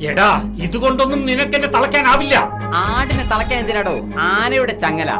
എടാ ഇതുകൊണ്ടൊന്നും നിനക്കെന്നെ തളയ്ക്കാനാവില്ല. ആടിനെ തളയ്ക്കാൻ എന്തിനാടോ? ആനയുടെ ചങ്ങല.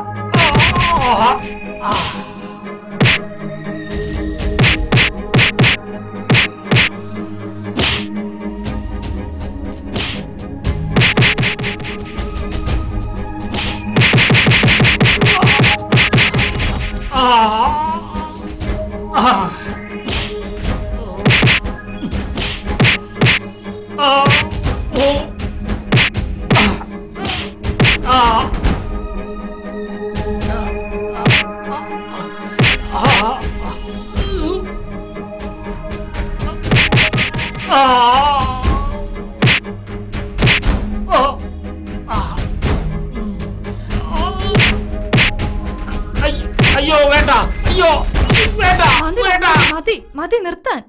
അയ്യോ വേണ്ട, അയ്യോ വേണ്ട, വേണ്ട. മതി നിർത്താൻ.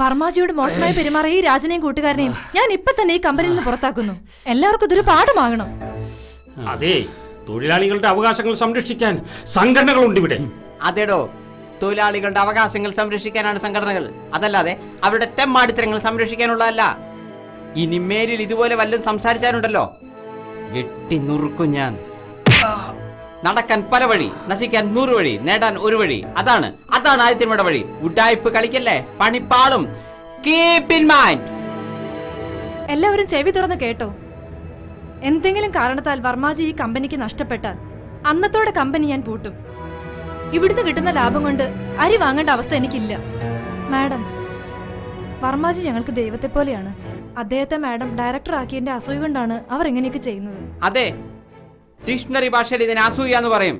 വർമാജിയോട് മോശമായി പെരുമാറിയ ഈ രാജനെയും കൂട്ടുകാരനെയും ഞാൻ ഇപ്പൊ തന്നെ ഈ കമ്പനിയിൽ നിന്ന് പുറത്താക്കുന്നു. എല്ലാവർക്കും ഇതൊരു പാഠമാകണം. അതെ, തൊഴിലാളികളുടെ അവകാശങ്ങൾ സംരക്ഷിക്കാൻ സംഘടനകളുണ്ട് ഇവിടെ. അതേടോ, തൊഴിലാളികളുടെ അവകാശങ്ങൾ സംരക്ഷിക്കാനാണ് സംഘടനകൾ, അതല്ലാതെ അവരുടെ തെമ്മാടിത്തരങ്ങൾ സംരക്ഷിക്കാനുള്ളതല്ല. ഇനി മേലിൽ ഇതുപോലെ വല്ലതും സംസാരിച്ചാലുണ്ടല്ലോ വെട്ടി നുറുക്കും ഞാൻ. നടക്കാൻ പല വഴി, നശിക്കാൻ 100 വഴി, നേടാൻ ഒരു വഴി. അതാണ് ആദ്യത്തിനുടെ വഴി. ഉഡായിപ്പ് കളിക്കല്ലേ, പണിപ്പാളും. Keep in mind. എല്ലാവരും ചെവി തുറന്ന് കേട്ടോ. എന്തെങ്കിലും കാരണത്താൽ വർമാജി ഈ കമ്പനിക്ക് നഷ്ടപ്പെട്ടാൽ അന്നത്തോടെ കമ്പനി ഞാൻ പൂട്ടും. ഇവിടുന്ന് കിട്ടുന്ന ലാഭം കൊണ്ട് അരി വാങ്ങേണ്ട അവസ്ഥ എനിക്കില്ല. മാഡം, വർമാജി ഞങ്ങൾക്ക് ദൈവത്തെ പോലെയാണ്. അദ്ദേഹത്തെ മാഡം ഡയറക്ടർ ആക്കിയതിന്റെ അസൂയ കൊണ്ടാണ് അവർ ഇങ്ങനെയൊക്കെ ചെയ്യുന്നത്. അതെ, ഡിക്ഷണറി ഭാഷയിൽ ഇതിനെ അസൂയ എന്ന് പറയും,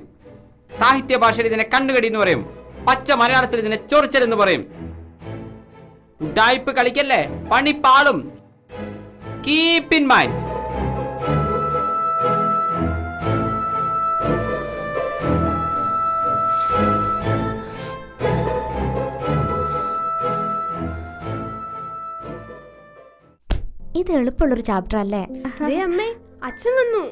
സാഹിത്യ ഭാഷയിൽ ഇതിനെ കണ്ണുകടി എന്ന് പറയും, പച്ച മലയാളത്തിൽ ഇതിനെ ചൊറിച്ചൽ എന്ന് പറയും. ഉഡായിപ്പ് കളിക്കല്ലേ, പണിപ്പാളും. Keep in mind. ഇത് എളുപ്പമുള്ളൊരു ചാപ്റ്റർ അല്ലേ? അമ്മേ, അച്ഛൻ വന്നു.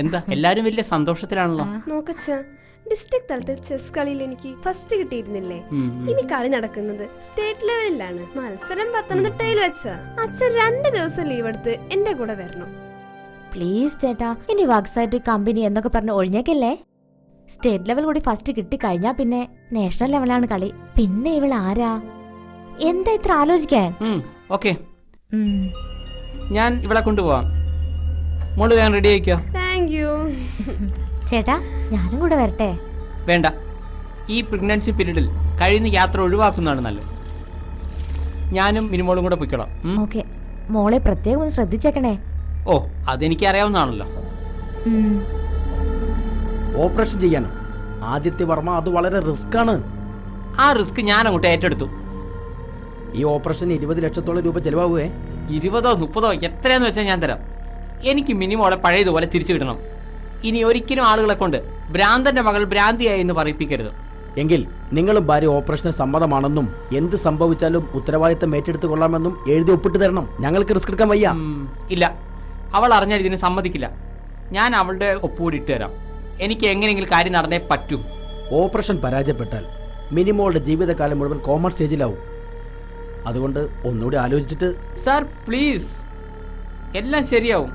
എന്താ എല്ലാരും വലിയ സന്തോഷത്തിലാണല്ലോ. നോക്കച്ച, ഡിസ്ട്രിക്ട് തലത്തിൽ ചെസ് കളിയിൽ എനിക്ക് ഫസ്റ്റ് കിട്ടിയിരുന്നില്ലേ? ഇനി കളി നടക്കുന്നത് സ്റ്റേറ്റ് ലെവലിലാണ്. മത്സരം പത്തനംതിട്ടയിൽ വെച്ച. അച്ഛൻ 2 ദിവസം ലീവ് എടുത്ത് എന്റെ കൂടെ വരണം. പ്ലീസ് ചേട്ടാ, ഇനി വർക്ക്സൈറ്റ് കമ്പനി എന്നൊക്കെ പറഞ്ഞ് ഒഴിഞ്ഞേക്കല്ലേ. സ്റ്റേറ്റ് ലെവൽ കൂടി ഫസ്റ്റ് കിട്ടിക്കഴിഞ്ഞാ പിന്നെ നാഷണൽ ലെവലാണ് കളി. പിന്നെ ഇവൾ ആരാ? എന്താ ഇത്ര ആലോചിക്കാൻ? ഓക്കെ, ഞാൻ ഇവിടെ കൊണ്ടുപോവാം. മോള് ഞാൻ റെഡി ആയിക്കോ. താങ്ക് യു ചേട്ടാ, ഞാനും കൂടെ വരട്ടെ? വേണ്ട, ഈ പ്രഗ്നൻസി പീരീഡിൽ കഴിയുന്ന യാത്ര ഒഴിവാക്കുന്നതാണ് നല്ലത്. ഞാനും മിനിമോളും കൂടെ പൊയ്ക്കോളാം. ഓക്കെ, മോളെ പ്രത്യേകം ഒന്ന് ശ്രദ്ധിച്ചേക്കണേ. ഓ, അതെനിക്ക് അറിയാവുന്നതാണല്ലോ. ഓപ്പറേഷൻ ചെയ്യാനോ? ആദിത്യ വർമ്മ, അത് വളരെ റിസ്ക് ആണ്. ആ റിസ്ക് ഞാൻ അങ്ങോട്ട് ഏറ്റെടുത്തു. ഈ ഓപ്പറേഷന് 20 ലക്ഷത്തോളം രൂപ ചെലവാകുവേ. 20ഓ 30ഓ എത്രയാന്ന് വെച്ചാൽ ഞാൻ തരാം. എനിക്ക് മിനിമോളെ പഴയതുപോലെ തിരിച്ചു കിട്ടണം. ഇനി ഒരിക്കലും ആളുകളെ കൊണ്ട് ഭ്രാന്തന്റെ മകൾ ഭ്രാന്തിയായി എന്ന് പറയിപ്പിക്കരുത്. എങ്കിൽ നിങ്ങളും ഭാര്യ ഓപ്പറേഷന് സമ്മതമാണെന്നും എന്ത് സംഭവിച്ചാലും ഉത്തരവാദിത്തം ഏറ്റെടുത്ത് കൊള്ളാമെന്നും എഴുതി ഒപ്പിട്ട് തരണം. ഞങ്ങൾക്ക് റിസ്ക് എടുക്കാൻ വയ്യ. ഇല്ല, അവൾ അറിഞ്ഞാൽ ഇതിന് സമ്മതിക്കില്ല. ഞാൻ അവളുടെ ഒപ്പുകൂടി ഇട്ട് തരാം. എനിക്ക് എങ്ങനെയെങ്കിലും കാര്യം നടന്നേ പറ്റൂ. ഓപ്പറേഷൻ പരാജയപ്പെട്ടാൽ മിനിമോളുടെ ജീവിതകാലം മുഴുവൻ കോമൺ സ്റ്റേജിലാവും. അതുകൊണ്ട് ഒന്നുകൂടി ആലോചിച്ചിട്ട്. സാർ പ്ലീസ്, എല്ലാം ശരിയാവും.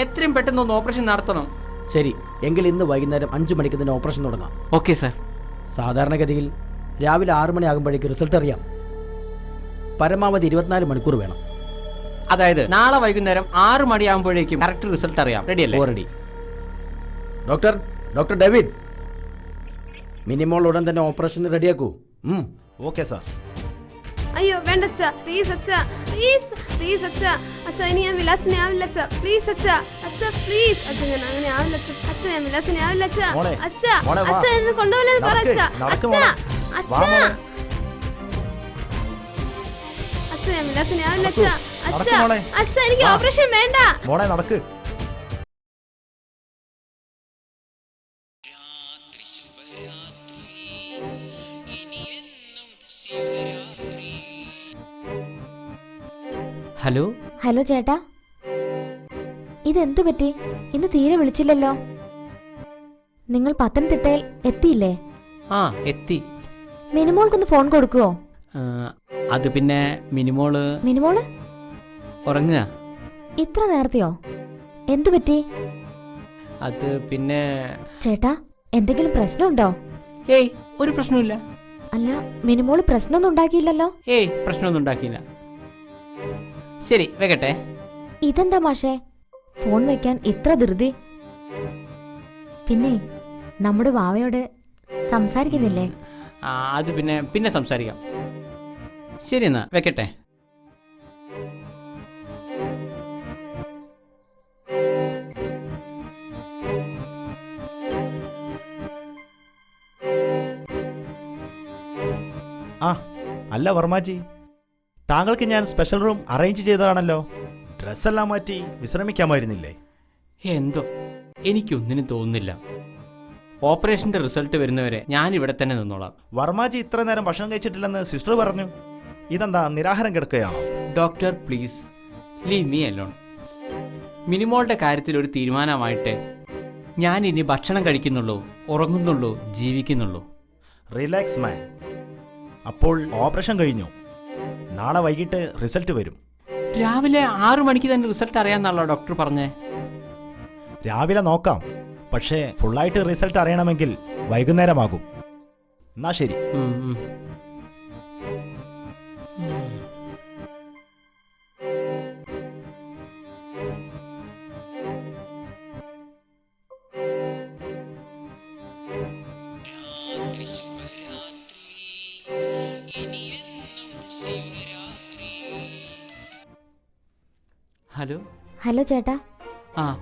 എത്രയും പെട്ടെന്ന് ഒന്ന് ഓപ്പറേഷൻ നടത്തണം. ശരി, എങ്കിൽ ഇന്ന് വൈകുന്നേരം 5 മണിക്ക് തന്നെ ഓപ്പറേഷൻ തുടങ്ങാം. Okay sir. സാധാരണഗതിയിൽ രാവിലെ 6 മണിയാകുമ്പോഴേക്ക് റിസൾട്ട് അറിയാം. പരമാവധി 24 മണിക്കൂർ വേണം. അതായത് നാളെ വൈകുന്നേരം 6 മണിയാകുമ്പോഴേക്കും കറക്റ്റ് റിസൾട്ട് അറിയാം. റെഡിയല്ലേ? റെഡി. ഡോക്ടർ ഡേവിഡ്, മിനിമോൾ ഉടൻ തന്നെ ഓപ്പറേഷൻ റെഡിയാക്കൂ. Okay sir. അയ്യോ വേണ്ട അച്ഛാ, പ്ലീസ് അച്ഛാ, പ്ലീസ് അച്ഛാ. അച്ഛാ, ഇനി ഞാൻ വിലാസിനെ ആവില്ല അച്ഛാ, പ്ലീസ് അച്ഛാ. അച്ഛാ പ്ലീസ്, അച്ഛാ ഞാൻ അങ്ങനെ ആവില്ല അച്ഛാ. അച്ഛാ, ഞാൻ വിലാസിനെ ആവില്ല അച്ഛാ. അച്ഛാ, അച്ഛാ എന്നെ കൊണ്ടുപോലെന്ന് പറ അച്ഛാ. അച്ഛാ, അച്ഛാ, അച്ഛാ ഞാൻ വിലാസിനെ ആവില്ല അച്ഛാ. അച്ഛാ, അച്ഛാ എനിക്ക് ഓപ്പറേഷൻ വേണ്ട. മോളെ നടക്ക്. ഹലോ. ഹലോ ചേട്ടാ, ഇതെന്തു പറ്റി? ഇന്ന് തീരെ വിളിച്ചില്ലല്ലോ. നിങ്ങൾ പത്തനംതിട്ടയിൽ എത്തിയില്ലേ? എത്തി. മിനിമോൾക്കൊന്ന് ഫോൺ കൊടുക്കുവോ? അത് പിന്നെ മിനിമോള് മിനിമോള് ഉറങ്ങുക. ഇത്ര നേരത്തെയോ? എന്തു പറ്റി? അത് പിന്നെ ചേട്ടാ, എന്തെങ്കിലും പ്രശ്നമുണ്ടോ? ഏയ് ഒരു പ്രശ്നമില്ല. അല്ല, മിനിമോള് പ്രശ്നമൊന്നും ഉണ്ടാക്കിയില്ലല്ലോ. ഏയ് പ്രശ്നമൊന്നും ഉണ്ടാക്കിയില്ല. ശരി വെക്കട്ടെ. ഇതെന്താ മാഷേ ഫോൺ വെക്കാൻ ഇത്ര ധൃതി? പിന്നെ നമ്മുടെ വാവയോട് സംസാരിക്കുന്നില്ലേ? അത് പിന്നെ സംസാരിക്കാം. ശരി എന്നാ വെക്കട്ടെ. ആ അല്ല വർമാജി, താങ്കൾക്ക് ഞാൻ സ്പെഷ്യൽ റൂം അറേഞ്ച് ചെയ്തതാണല്ലോ. ഡ്രസ്സെല്ലാം മാറ്റി വിശ്രമിക്കാമായിരുന്നില്ലേ? എന്തോ എനിക്കൊന്നിനും തോന്നുന്നില്ല. ഓപ്പറേഷന്റെ റിസൾട്ട് വരുന്നവരെ ഞാൻ ഇവിടെ തന്നെ നിന്നോളാം. വർമാജി ഇത്ര നേരം ഭക്ഷണം കഴിച്ചിട്ടില്ലെന്ന് സിസ്റ്റർ പറഞ്ഞു. ഇതെന്താ നിരാഹാരം കിടക്കുകയാണോ? Doctor please leave me alone. മിനിമോളുടെ കാര്യത്തിൽ ഒരു തീരുമാനമായിട്ട് ഞാൻ ഇനി ഭക്ഷണം കഴിക്കുന്നുള്ളൂ, ഉറങ്ങുന്നുള്ളൂ, ജീവിക്കുന്നുള്ളൂ. റിലാക്സ് മാൻ. അപ്പോൾ ഓപ്പറേഷൻ കഴിഞ്ഞു. നാളെ വൈകിട്ട് റിസൾട്ട് വരും. രാവിലെ 6 മണിക്ക് തന്നെ റിസൾട്ട് അറിയാമെന്നാണല്ലോ ഡോക്ടർ പറഞ്ഞേ. രാവിലെ നോക്കാം, പക്ഷേ ഫുള്ളായിട്ട് റിസൾട്ട് അറിയണമെങ്കിൽ വൈകുന്നേരമാകും. എന്നാ ശരി. ഹലോ. ഹലോ ചേട്ടാ.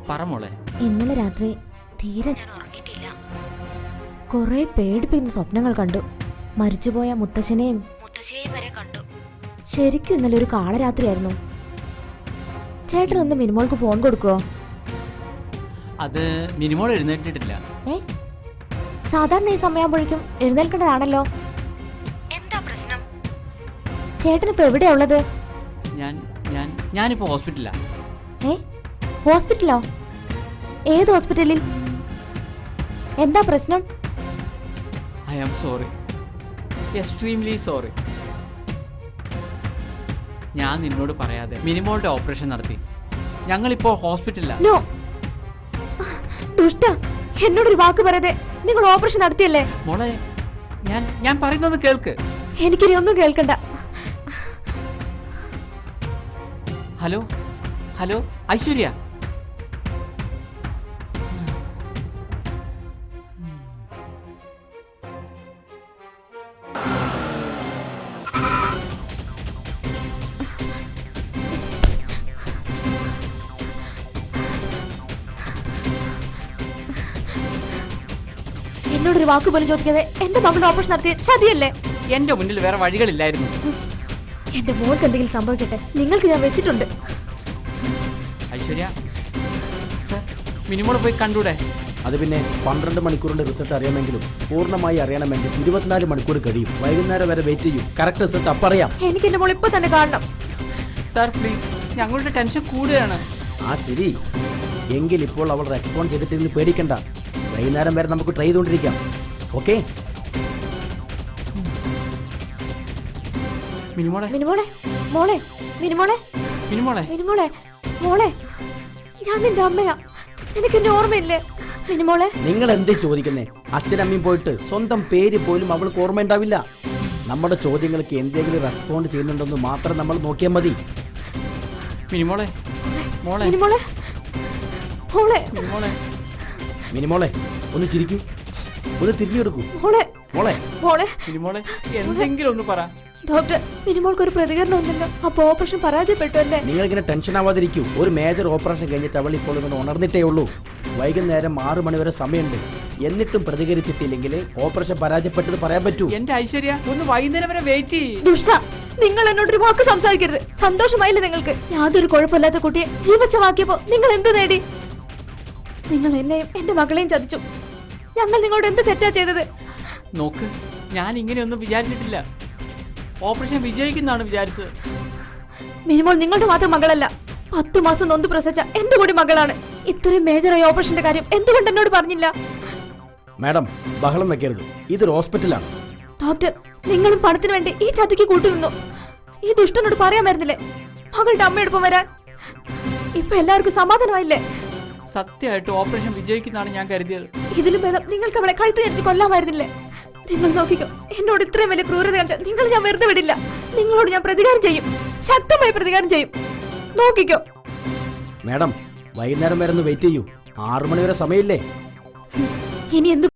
പറ മോളെ. ഇന്നലെ രാത്രി തീരെ ഞാൻ ഉറങ്ങിയിട്ടില്ല. കുറെ പേടിപ്പിക്കുന്ന സ്വപ്നങ്ങൾ കണ്ടു. മരിച്ചുപോയ മുത്തശ്ശനെയും മുത്തശ്ശിയെയും വരെ കണ്ടു. ശരിക്കും ഇന്നലെ ഒരു കാളരാത്രിയായിരുന്നു. ചേട്ടൻ ഒന്ന് മിനിമോൾക്ക് ഫോൺ കൊടുക്കുവോ? അത് മിനിമോൾ എഴുന്നേറ്റിട്ടില്ല. സാധാരണ ഈ സമയമാകുമ്പോഴേക്കും എഴുന്നേൽക്കേണ്ടതാണല്ലോ. എന്താ പ്രശ്നം? ചേട്ടനിപ്പോ എവിടെയാ ഉള്ളത്? ഞാനിപ്പോ ഹോസ്പിറ്റലാ. ഹോസ്പിറ്റലോ? ഏത് ഹോസ്പിറ്റലിൽ? എന്താ പ്രശ്നം? I am sorry, extremely sorry. ഞാൻ നിന്നോട് പറയാതെ മിനിമോളുടെ ഓപ്പറേഷൻ നടത്തി. ഞങ്ങളിപ്പോ ഹോസ്പിറ്റലിലാ. നോ ദുഷ്ട, എന്നോടൊരു വാക്ക് പറയാതെ നിങ്ങൾ ഓപ്പറേഷൻ നടത്തിയല്ലേ? മോളെ, ഞാൻ പറയുന്നത് കേൾക്ക്. എനിക്കിനി ഒന്നും കേൾക്കണ്ട. Hello hello Aishwarya. എന്നോടൊരു വാക്ക് പോലും ചോദിക്കാതെ എന്റെ മകളുടെ ഓപ്പറേഷൻ നടത്തിയ ചതിയല്ലേ? എന്റെ മുന്നിൽ വേറെ വഴികളില്ലായിരുന്നു. എന്റെ മോൾക്ക് എന്തെങ്കിലും സംഭവിക്കട്ടെ, നിങ്ങൾക്ക് ഞാൻ വെച്ചിട്ടുണ്ട്. ഐശ്വര്യ സർ, മിനിമോളെ പോയി കണ്ടൂടെ? അത് പിന്നെ 12 മണിക്കൂറിന്റെ റിസൾട്ട് അറിയാമെങ്കിലും പൂർണ്ണമായി അറിയണമെങ്കിൽ 24 മണിക്കൂർ കഴിയും. വൈകുന്നേരം വരെ വെയിറ്റ് ചെയ്യും. കറക്റ്റ് റിസൾട്ട് അപ്പറിയാം. എനിക്ക് എന്റെ മോൾ ഇപ്പൊ തന്നെ കാണണം. സാർ പ്ലീസ്, ഞങ്ങളുടെ ടെൻഷൻ കൂടുകയാണ്. ശരി എങ്കിൽ ഇപ്പോൾ അവൾ റെസ്പോണ്ട് ചെയ്തിട്ട് പേടിക്കണ്ട. വൈകുന്നേരം വരെ നമുക്ക് ട്രൈ ചെയ്തുകൊണ്ടിരിക്കാം. ഓക്കെ? മിനിമോളെ, മിനിമോളെ, മോളെ, മിനിമോളെ, മിനിമോളെ, മിനിമോളെ, മോളെ, ഞാൻ നിന്റെ അമ്മയാ. എനിക്ക് എന്റെ ഓർമ്മയില്ലേ മിനിമോളെ? നിങ്ങൾ എന്തേ ചോദിക്കുന്നേ? അച്ഛനമ്മയും പോയിട്ട് സ്വന്തം പേര് പോലും അവൾക്ക് ഓർമ്മയുണ്ടാവില്ല. നമ്മുടെ ചോദ്യങ്ങൾക്ക് എന്തെങ്കിലും റെസ്പോണ്ട് ചെയ്യുന്നുണ്ടെന്ന് മാത്രം നമ്മൾ നോക്കിയാൽ മതി. മിനിമോളെ, മോളെ, മിനിമോളെ, മോളെ, മിനിമോളെ, മിനിമോളെ ഒന്ന് ചിരിക്കൂ, ഒന്ന് തിരിഞ്ഞു കൊടുക്കൂ. മോളെ, മോളെ, മോളെ, മിനിമോളെ, എന്തെങ്കിലും ഒന്ന് പറ. ഡോക്ടർ, മിനിമോൾക്ക് ഒരു പ്രതികരണം ഉണ്ടല്ലോ. അപ്പൊ ഓപ്പറേഷൻ പരാജയപ്പെട്ടു അല്ലേ? നിങ്ങൾ ഇങ്ങനെ ടെൻഷൻ ആവാതിരിക്കൂ. ഒരു മേജർ ഓപ്പറേഷൻ കഴിഞ്ഞിട്ട് അവൾ ഇപ്പോൾ ഇങ്ങനെ ഉണർന്നിട്ടേ ഉള്ളൂ. വൈകുന്നേരം 6 മണി വരെ സമയമുണ്ട്. എന്നിട്ടും പ്രതികരിച്ചിട്ടില്ലെങ്കിൽ ഓപ്പറേഷൻ പരാജയപ്പെട്ടത് പറയാൻ പറ്റൂ. എന്റെ ഐശ്വര്യ, ഒന്ന് വൈകുന്നേരം വരെ വെയിറ്റ് ചെയ്യ്. ദുഷ്ട, നിങ്ങൾ എന്നോടൊരു വാക്ക് സംസാരിക്കരുത്. സന്തോഷമായില്ലേ നിങ്ങൾക്ക്? യാതൊരു കുഴപ്പമില്ലാത്ത കുട്ടിയെ ജീവച്ചവാക്കിയപ്പോ നിങ്ങൾ എന്ത് നേടി? നിങ്ങൾ എന്നെയും എന്റെ മകളെയും ചതിച്ചു. ഞങ്ങൾ നിങ്ങളോട് എന്ത് തെറ്റാ ചെയ്തത്? നോക്ക്, ഞാൻ ഇങ്ങനെയൊന്നും വിചാരിച്ചിട്ടില്ല. ഓപ്പറേഷൻ വിജയിക്കുന്നാണ് വിചാരിച്ചത്. മിനിമോൾ നിങ്ങളുടെ മാത്രം മകളല്ല, 10 മാസം നൊന്ത് പ്രസവിച്ച എന്റെ കൂടി മകളാണ്. ഇത്രയും മേജറായ ഓപ്പറേഷന്റെ കാര്യം എന്തുകൊണ്ട് എന്നോട് പറഞ്ഞില്ല? മാഡം ബഹളം വെക്കരുത്. ഇതൊരു ഹോസ്പിറ്റലാണ്. ഡോക്ടർ, നിങ്ങളും പണത്തിന് വേണ്ടി ഈ ചതിക്ക് കൂട്ടുനിന്നു. ഈ ദുഷ്ടനോട് പറയാമായിരുന്നില്ലേ മകളുടെ അമ്മയോടൊപ്പം വരാൻ? ഇപ്പൊ എല്ലാവർക്കും സമാധാനമായില്ലേ? സത്യമായിട്ട് ഓപ്പറേഷൻ വിജയിക്കുന്നതാണ് ഞാൻ കരുതിയത്. ഇതിലും ഭേദം നിങ്ങൾക്ക് അവളെ കഴുത്ത് ധരിച്ച് കൊല്ലാമായിരുന്നില്ലേ? നിങ്ങൾ നോക്കിക്കോ, എന്നോട് ഇത്രയും വലിയ ക്രൂരത കാണിച്ചാൽ നിങ്ങൾ ഞാൻ വെറുതെ വിടില്ല. നിങ്ങളോട് ഞാൻ പ്രതികാരം ചെയ്യും, ശക്തമായി പ്രതികാരം ചെയ്യും. നോക്കിക്കോ. മാഡം വൈകുന്നേരം വരെ ഒന്ന് വെയിറ്റ് ചെയ്യൂ. 6 മണി വരെ സമയമില്ലേ? ഇനി എന്ത്